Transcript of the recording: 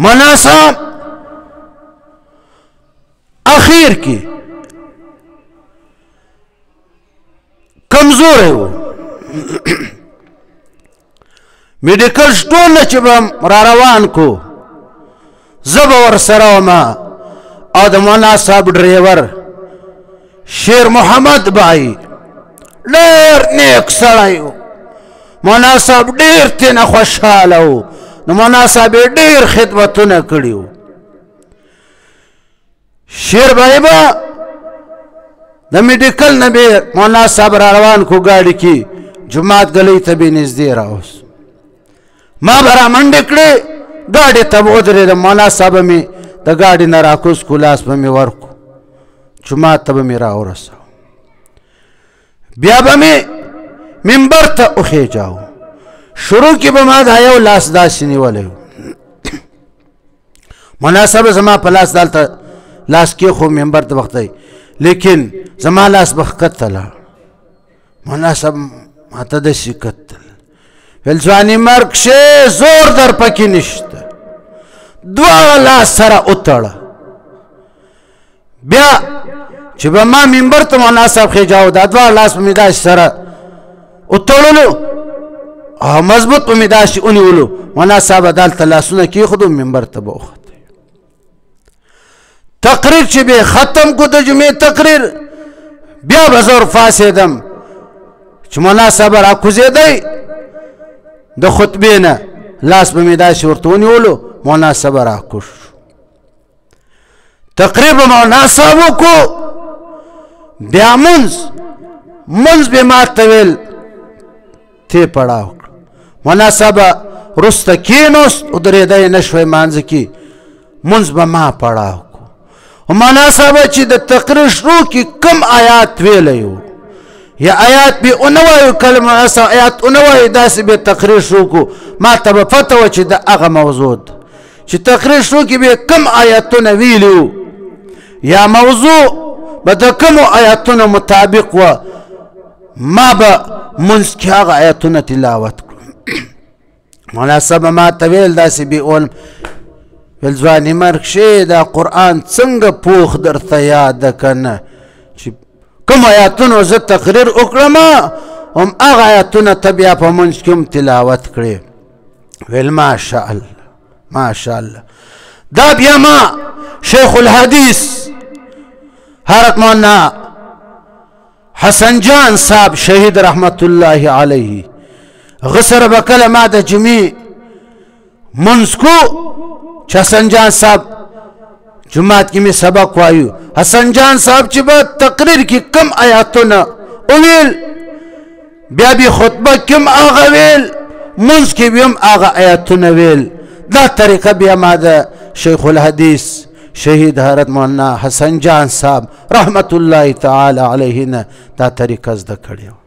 مولانا صاحب اخیر کی کمزور ہے وہ میڈیکل سٹور نه چې به را روان کو زه به ورسره ومه او د مولانا صاحب ډریور شیر محمد بھائی ډېر نیک سړی و مولانا صاحب ډېر ترېنه خوشحاله و نو مولانا صاحب یې ډېر خدمتونه کړي وو شیر بھائی به د میډیکل نه به مولانا صاحب را روان کو ګاډي کې جماعت گلی ته به نږدې راوست ما به را منډې کړې ګاډي ته به ودرېدم مولانا صاحب مې د ګاډي نه راکوز کړو لاس به مې ورکړو جماعت ته به مې راورساو بیا به مې منبر ته وخېجاو شروع کې به ما دا یو لاس داسې نیولی و مولانا صاحب زما په لاس دلته لاس کېښو منبر ته وختئ لیکن زما لاس به ښکته لاړ مولانا صاحب ماته داسې کتل ویل ځواني مرګ شې زور در پکې نشته دواړه لاس سره وتړه بیا چې به ما منبر ته مولانا صاحب خېجاو دا دواړه لاس به مې داسې سره وتړلو او مضبوط به مې داسې ونیولو مولانا صاحب دلته لاسونه کېښودو منبر ته به وخته تقریر چې به ختم کو د جمعې تقریر بیا به زه ورپاڅېدم چې مولانا صاحب راکوزېدی د خطبې نه لاس به مې داسې ورته ونیولو مولانا صاحب راکوز شو تقریر به مولانا صاحب وکړو بیا منځ به ما ته ویل تی پړاو کړه مولانا صاحب وروسته کېنوست ودرېدی نه شوی مانځه کې منځ به ما پړاو کړو مولانا صاحب چې د تقریر شروع کې کم آیات ویلی و یا آیات به ونه وایو کله مولانا صاحب آیات ونه وایو داسې به تقریر شروع کړو ما ته به پته وه چې د هغه موضوع ده چې تقریر شروع کې به کم آیاتونه ویلي وو یا موضوع به د کمو آیاتونو مطابق وه ما به منځ کې هغه آیاتونه تلاوت کړو مولانا صاحب ما ته ویل داسې به اولم ویل ځواني مرګ شې دا قرآن څنګه پوخ درته یاد ده که نه چې کوم آیاتونو زه تقریر وکړم هم هغه آیاتونه ته بیا په منځ کې هم تلاوت کړې ویل ماشاءالله ماشاءالله دا بیا ما شیخ الحدیث حضرت مولانا حسن جان صاحب شهید رحمت الله علیه هغه سره به کله ما د جمعې منځ کو چې حسن جان صاحب جماعت کې مې سبق وایو حسن جان صاحب چې به تقریر کې کم آیاتونه وویل بیا به خطبه کې هم هغه ویل منځ کې به هم هغه آیاتونه ویل دا طریقه بیا ما د شیخ الحدیث شهید حضرت مولانا حسن جان صاحب رحمت الله تعالی علیه نه دا طریقه زده کړې